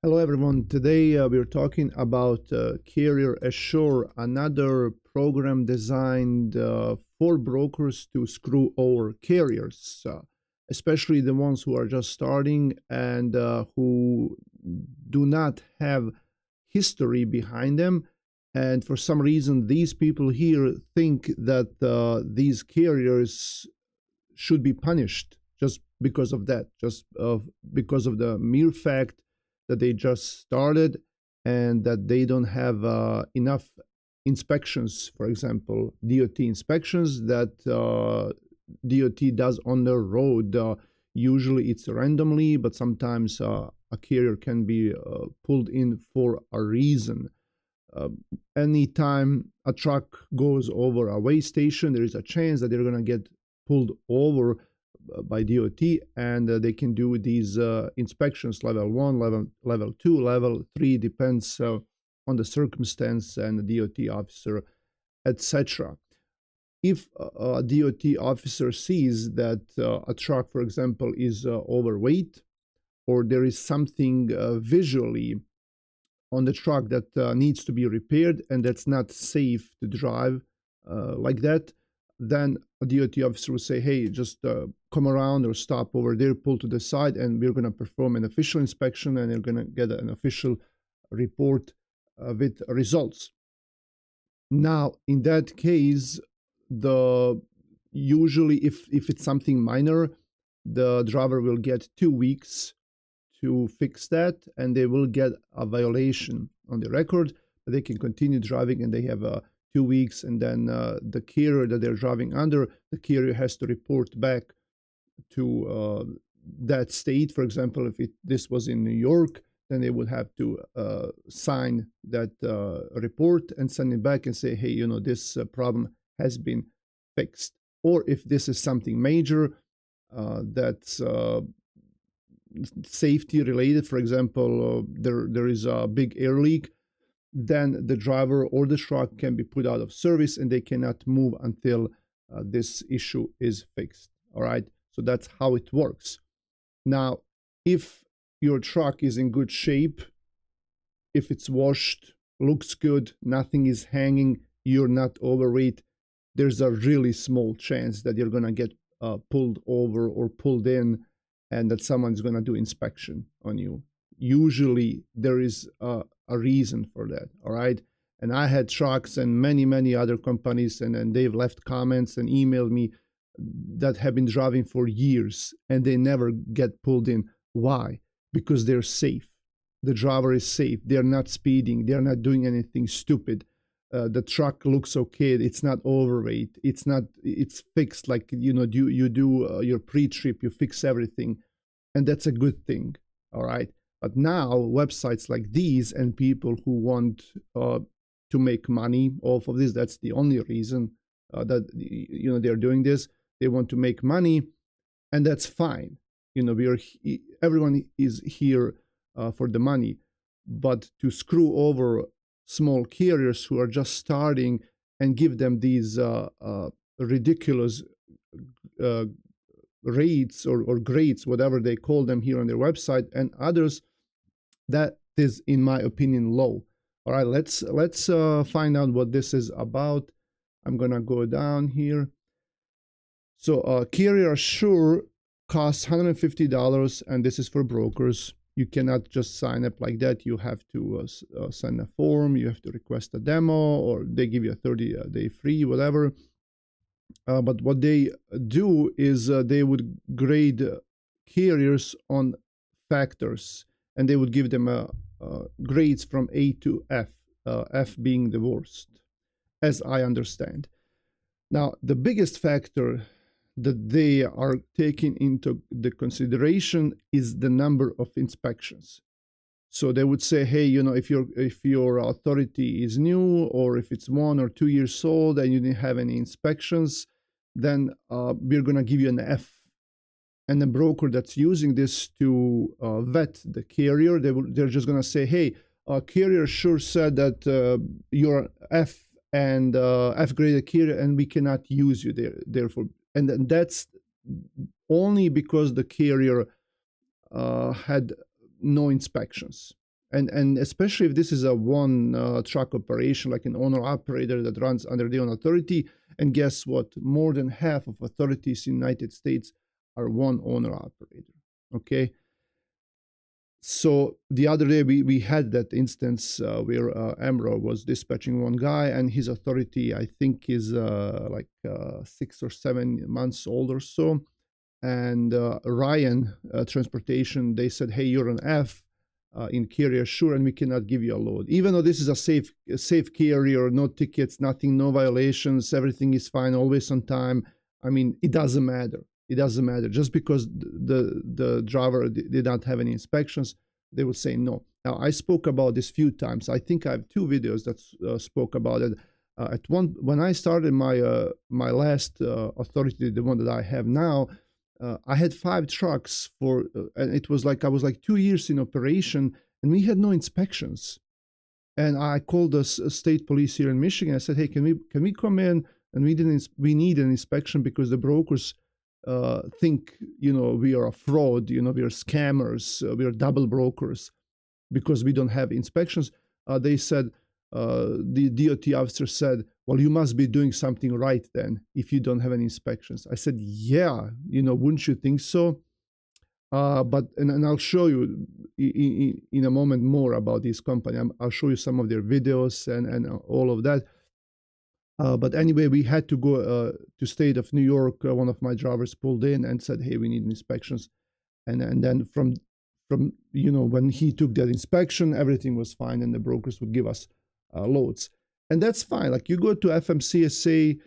Hello, everyone. Today we're talking about Carrier Assure, another program designed for brokers to screw over carriers, especially the ones who are just starting and who do not have history behind them. And for some reason, these people here think that these carriers should be punished just because of that, just because of the mere fact that they just started and that they don't have enough inspections, for example, DOT inspections that DOT does on the road. Usually it's randomly, but sometimes a carrier can be pulled in for a reason. Uh, Anytime a truck goes over a way station, there is a chance that they're going to get pulled over by DOT, and they can do these inspections level 1, level 2, level 3, depends on the circumstance and the DOT officer, etc. If a DOT officer sees that a truck, for example, is overweight, or there is something visually on the truck that needs to be repaired and that's not safe to drive like that, then a DOT officer will say, hey, just come around or stop over there, pull to the side, and we're going to perform an official inspection and you're going to get an official report with results. Now, in that case, the usually if it's something minor, the driver will get 2 weeks to fix that, and they will get a violation on the record. But they can continue driving, and they have 2 weeks, and then the carrier that they're driving under, the carrier has to report back to that state. For example, if this was in New York, then they would have to sign that report and send it back and say, hey, this problem has been fixed. Or if this is something major that's safety related, for example, there is a big air leak, then the driver or the truck can be put out of service and they cannot move until this issue is fixed. All right, so that's how it works. Now, if your truck is in good shape, if it's washed, looks good, nothing is hanging, you're not overweight, there's a really small chance that you're going to get pulled over or pulled in and that someone's going to do inspection on you. Usually there is a reason for that. All right. And I had trucks and many other companies, and they've left comments and emailed me that have been driving for years and they never get pulled in. Why? Because they're safe. The driver is safe. They're not speeding. They're not doing anything stupid. The truck looks okay. It's not overweight. It's not. It's fixed. Like you do your pre-trip. You fix everything, and that's a good thing. All right. But now websites like these and people who want to make money off of this, that's the only reason that they're doing this. They want to make money, and that's fine. Everyone is here for the money, but to screw over small carriers who are just starting and give them these ridiculous uh, rates or grades, whatever they call them here on their website, and others, that is, in my opinion, low. All right, let's find out what this is about. I'm gonna go down here. So Carrier Assure costs $150, and this is for brokers. You cannot just sign up like that. You have to send a form. You have to request a demo, or they give you a 30-day free, whatever. But what they do is they would grade carriers on factors, and they would give them grades from A to F, F being the worst, as I understand. Now, the biggest factor that they are taking into the consideration is the number of inspections. So they would say, hey, if your authority is new, or if it's 1 or 2 years old and you didn't have any inspections, then we're going to give you an F. And the broker that's using this to vet the carrier, they're just going to say, hey, carrier sure said that you're F and F graded carrier, and we cannot use you there. Therefore, and that's only because the carrier had no inspections. And especially if this is a one truck operation, like an owner operator that runs under their own authority. And guess what? More than half of authorities in the United States are one owner operator. Okay. So the other day we had that instance where Amro was dispatching one guy, and his authority, I think, is like 6 or 7 months old or so. And Ryan Transportation, they said, hey, you're an F in Carrier Sure, and we cannot give you a load. Even though this is a safe carrier, no tickets, nothing, no violations, everything is fine, always on time. I mean, it doesn't matter. It doesn't matter. Just because the driver did not have any inspections, they will say no. Now, I spoke about this few times. I think I have 2 videos that spoke about it. When I started my last authority, the one that I have now, I had 5 trucks and it was like I was like 2 years in operation, and we had no inspections. And I called the state police here in Michigan. I said, hey, can we come in? And we need an inspection because the brokers think, we are a fraud, we are scammers, we are double brokers because we don't have inspections. They said, the DOT officer said, well, you must be doing something right then if you don't have any inspections. I said, yeah, wouldn't you think so? And I'll show you in a moment more about this company. I'll show you some of their videos and all of that. But anyway, we had to go to state of New York. One of my drivers pulled in and said, hey, we need inspections. And then from when he took that inspection, everything was fine, and the brokers would give us loads. And that's fine. Like, you go to FMCSA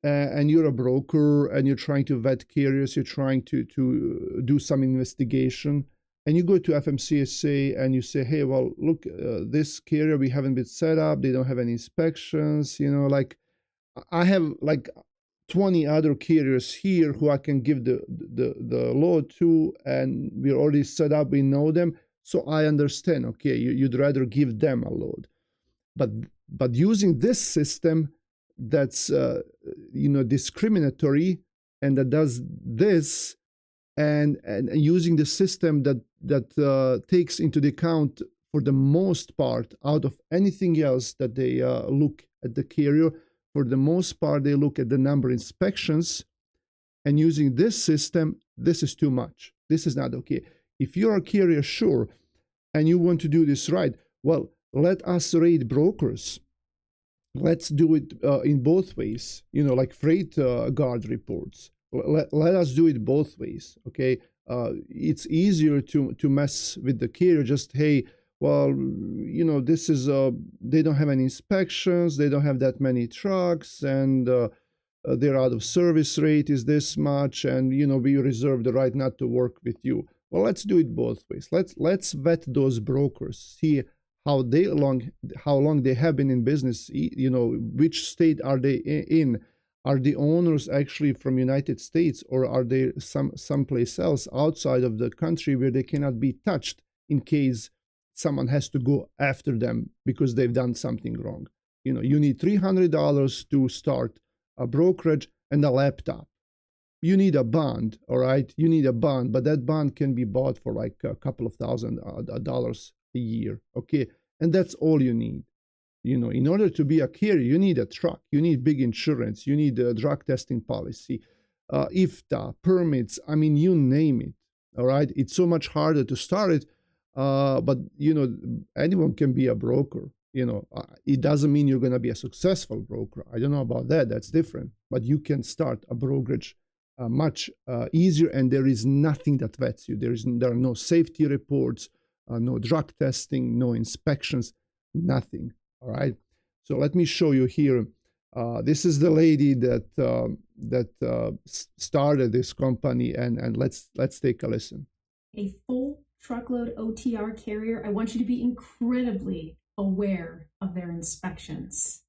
and you're a broker and you're trying to vet carriers, you're trying to do some investigation, and you go to FMCSA and you say, hey, well, look, this carrier, we haven't been set up, they don't have any inspections, like I have like 20 other carriers here who I can give the load to, and we're already set up, we know them, so I understand, okay, you'd rather give them a load. But using this system that's discriminatory and that does this, and using the system that takes into the account, for the most part, out of anything else that they look at the carrier, for the most part they look at the number of inspections, and using this system, this is too much. This is not okay. If you're a Carrier Sure and you want to do this right, well, let us rate brokers. Let's do it in both ways, like freight guard reports. Let us do it both ways, okay? It's easier to mess with the carrier. Just, hey, well, this is, they don't have any inspections, they don't have that many trucks, and their out of service rate is this much, and, we reserve the right not to work with you. Well, let's do it both ways. Let's vet those brokers, see how long they have been in business, which state are they in. Are the owners actually from United States, or are they someplace else outside of the country where they cannot be touched in case someone has to go after them because they've done something wrong? You need $300 to start a brokerage and a laptop. You need a bond, all right? You need a bond, but that bond can be bought for like a couple of $1,000 a year, okay? And that's all you need. In order to be a carrier, you need a truck, you need big insurance, you need a drug testing policy, IFTA, permits, I mean, you name it, all right? It's so much harder to start it, but, anyone can be a broker. It doesn't mean you're going to be a successful broker. I don't know about that. That's different. But you can start a brokerage much easier, and there is nothing that vets you. There are no safety reports, no drug testing, no inspections, nothing. All right. So let me show you here. This is the lady that started this company, and let's take a listen. A full truckload OTR carrier, I want you to be incredibly aware of their inspections.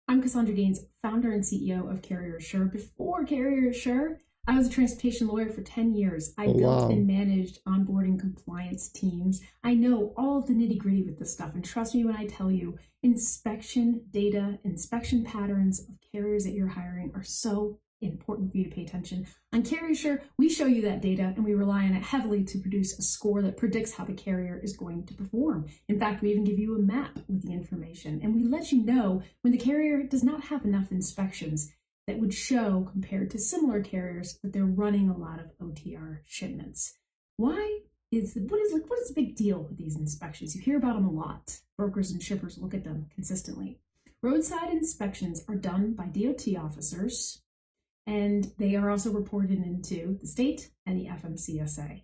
I'm Cassandra Gaines, founder and CEO of Carrier Sure. Before Carrier Sure, I was a transportation lawyer for 10 years. I built and managed onboarding compliance teams. I know all of the nitty-gritty with this stuff, and trust me when I tell you, inspection data, inspection patterns of carriers that you're hiring are so important for you to pay attention. On CarrierSure, we show you that data and we rely on it heavily to produce a score that predicts how the carrier is going to perform. In fact, we even give you a map with the information, and we let you know when the carrier does not have enough inspections that would show, compared to similar carriers, that they're running a lot of OTR shipments. What is the big deal with these inspections? You hear about them a lot. Brokers and shippers look at them consistently. Roadside inspections are done by DOT officers, and they are also reported into the state and the FMCSA.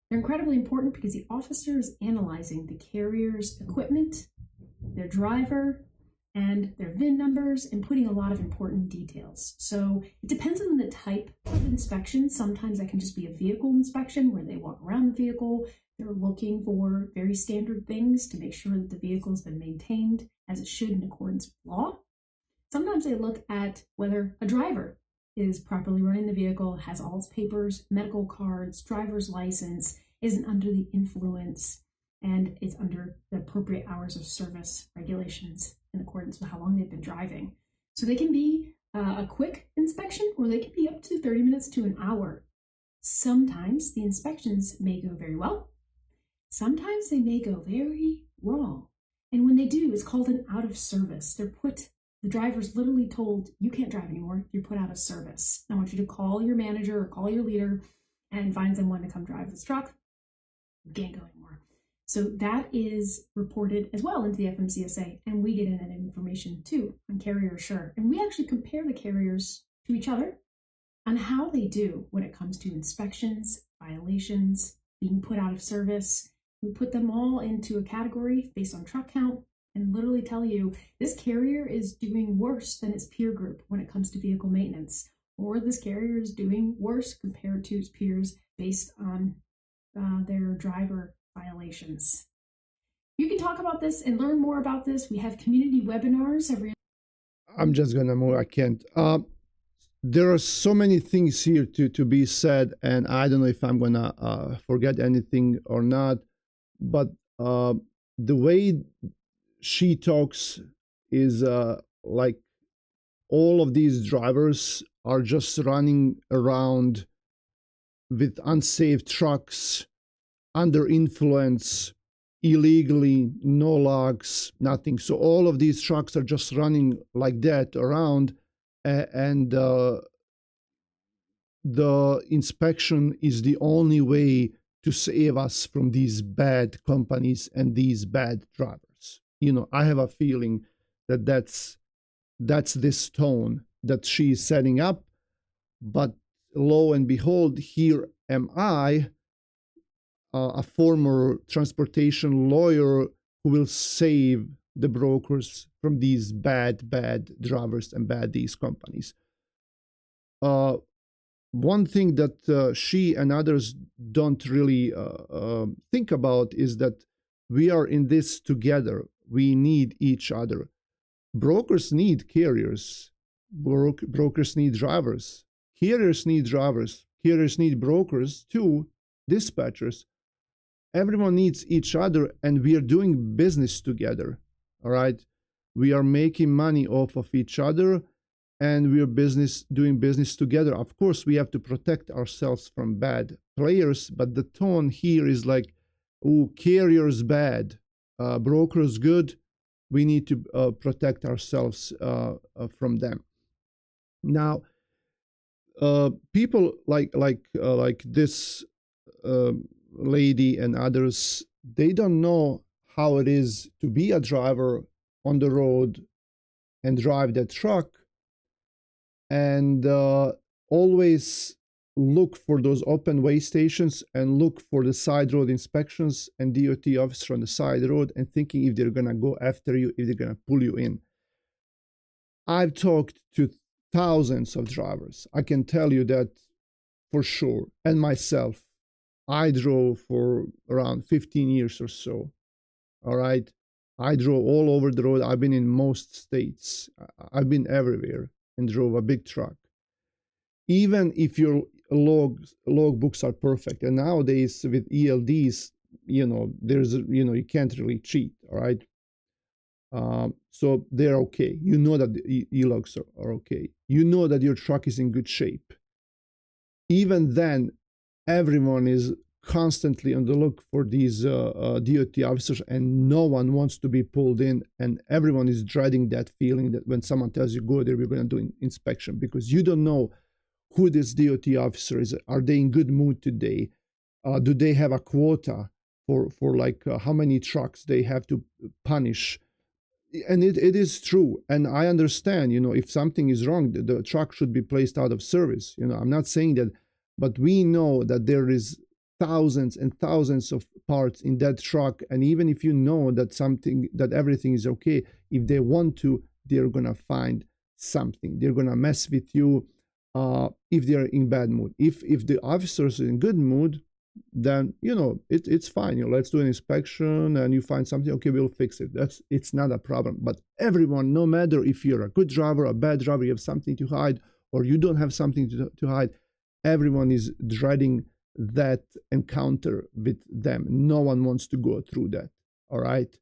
They're incredibly important because the officer is analyzing the carrier's equipment, their driver, and their VIN numbers, and putting a lot of important details. So it depends on the type of inspection. Sometimes that can just be a vehicle inspection where they walk around the vehicle. They're looking for very standard things to make sure that the vehicle has been maintained as it should in accordance with law. Sometimes they look at whether a driver is properly running the vehicle, has all its papers, medical cards, driver's license, isn't under the influence, and is under the appropriate hours of service regulations in accordance with how long they've been driving. So they can be a quick inspection, or they can be up to 30 minutes to an hour. Sometimes the inspections may go very well. Sometimes they may go very wrong. And when they do, it's called an out of service. The driver's literally told, you can't drive anymore, you're put out of service. I want you to call your manager or call your leader and find someone to come drive this truck. You can't go anymore. So that is reported as well into the FMCSA, and we get in that information too on CarrierSure. And we actually compare the carriers to each other on how they do when it comes to inspections, violations, being put out of service. We put them all into a category based on truck count and literally tell you this carrier is doing worse than its peer group when it comes to vehicle maintenance, or this carrier is doing worse compared to its peers based on their driver violations. You can talk about this and learn more about this. We have community webinars every. I'm just gonna move. I can't. There are so many things here to be said, and I don't know if I'm gonna forget anything or not. But the way she talks is like all of these drivers are just running around with unsafe trucks, under influence, illegally, no logs, nothing. So all of these trucks are just running like that around, and the inspection is the only way to save us from these bad companies and these bad drivers. You know, I have a feeling that that's this tone that she's setting up, but lo and behold, here am I, a former transportation lawyer who will save the brokers from these bad drivers and these companies. One thing that she and others don't really think about is that we are in this together. We need each other. Brokers need carriers. Brokers need drivers. Carriers need drivers. Carriers need brokers too, dispatchers. Everyone needs each other, and we are doing business together. All right? We are making money off of each other, and we are doing business together. Of course, we have to protect ourselves from bad players, but the tone here is like, oh, carriers bad, brokers good. We need to protect ourselves from them. Now, people like this lady and others, they don't know how it is to be a driver on the road and drive that truck, and always look for those open way stations and look for the side road inspections and DOT officer on the side road and thinking if they're gonna go after you, if they're gonna pull you in. I've talked to thousands of drivers. I can tell you that for sure. And myself, I drove for around 15 years or so. All right. I drove all over the road. I've been in most states. I've been everywhere and drove a big truck. Even if your log books are perfect, and nowadays with ELDs, you know, you can't really cheat. All right. So they're okay. You know that the e-logs are okay. You know that your truck is in good shape. Even then, everyone is constantly on the look for these DOT officers, and no one wants to be pulled in, and everyone is dreading that feeling that when someone tells you go there, we're going to do an inspection, because you don't know who this DOT officer is. Are they in good mood today? Do they have a quota for like how many trucks they have to punish? And it is true, and I understand, if something is wrong, the truck should be placed out of service. I'm not saying that, but we know that there is thousands and thousands of parts in that truck, and even if you know that everything is okay, if they want to, they're gonna find something. They're gonna mess with you if they're in bad mood. If the officers are in good mood, then it's fine. Let's do an inspection, and you find something, okay, we'll fix it. It's not a problem. But everyone, no matter if you're a good driver, a bad driver, you have something to hide, or you don't have something to hide, everyone is dreading that encounter with them. No one wants to go through that. All right.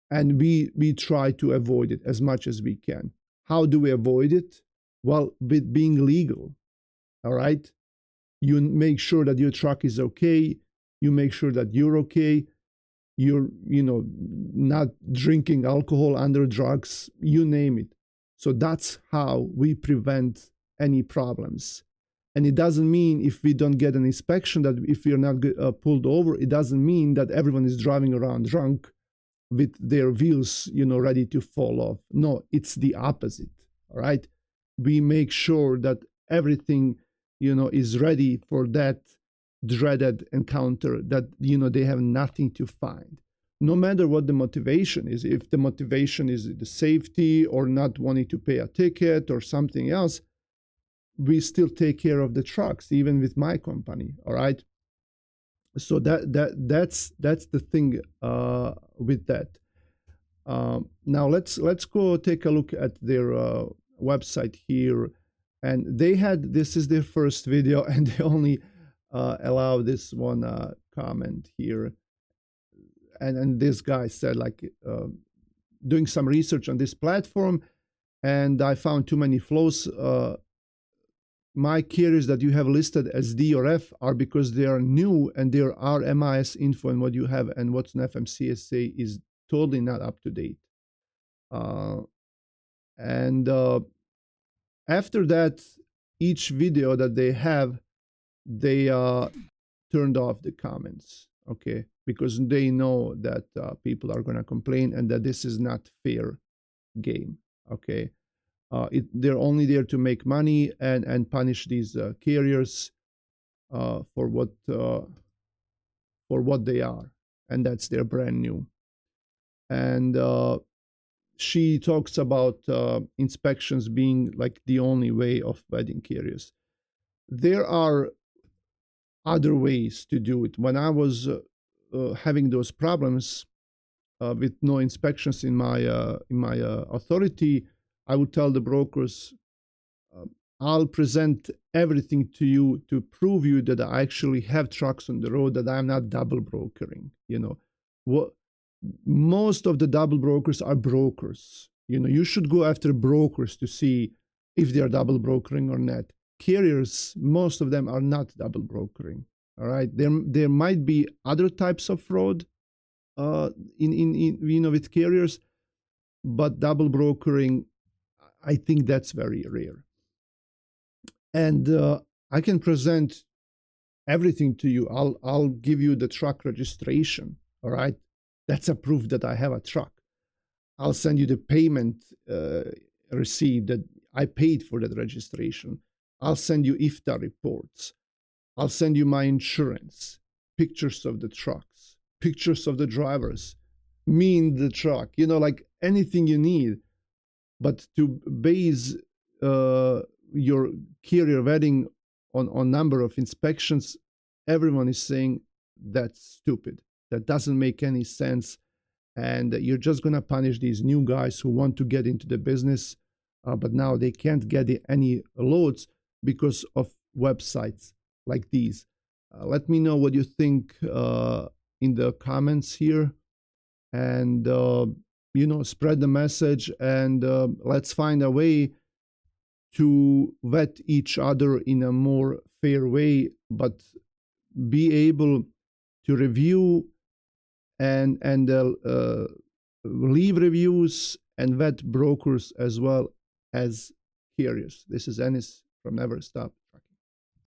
And we try to avoid it as much as we can. How do we avoid it? Well, with being legal. All right. You make sure that your truck is okay. You make sure that you're okay. You're, not drinking alcohol, under drugs, you name it. So that's how we prevent any problems. And it doesn't mean if we don't get an inspection, that if you're not pulled over, it doesn't mean that everyone is driving around drunk with their wheels, ready to fall off. No, it's the opposite. All right. We make sure that everything is ready for that dreaded encounter, that they have nothing to find, no matter what the motivation is. If the motivation is the safety or not wanting to pay a ticket or something else, we still take care of the trucks, even with my company. All right. So that's the thing with that. Now let's go take a look at their website here. And this is their first video, and they only allow this one comment here. And this guy said, like, doing some research on this platform, and I found too many flaws. My carriers that you have listed as D or F are because they are new, and there are MIS info, and what you have and what's an FMCSA is totally not up to date. After that, each video that they have, they turned off the comments, okay? Because they know that people are going to complain, and that this is not fair game, okay? They're only there to make money and punish these carriers for what they are, and that's they're brand new. And she talks about inspections being like the only way of vetting carriers. There are other ways to do it. When I was having those problems with no inspections in my authority, I would tell the brokers, I'll present everything to you to prove you that I actually have trucks on the road, that I'm not double brokering. Most of the double brokers are brokers. You should go after brokers to see if they're double brokering or not. Carriers, most of them are not double brokering. All right, there might be other types of fraud with carriers, but double brokering, I think that's very rare. And I can present everything to you. I'll give you the truck registration. All right, that's a proof that I have a truck. I'll send you the payment receipt that I paid for that registration. I'll send you IFTA reports. I'll send you my insurance, pictures of the trucks, pictures of the drivers, me in the truck, like anything you need. But to base your carrier vetting on number of inspections, everyone is saying that's stupid. That doesn't make any sense. And you're just going to punish these new guys who want to get into the business, but now they can't get any loads because of websites like these. Let me know what you think in the comments here. And spread the message, and let's find a way to vet each other in a more fair way, but be able to review and leave reviews and vet brokers as well as carriers. This is Ennis from Never Stop Trucking.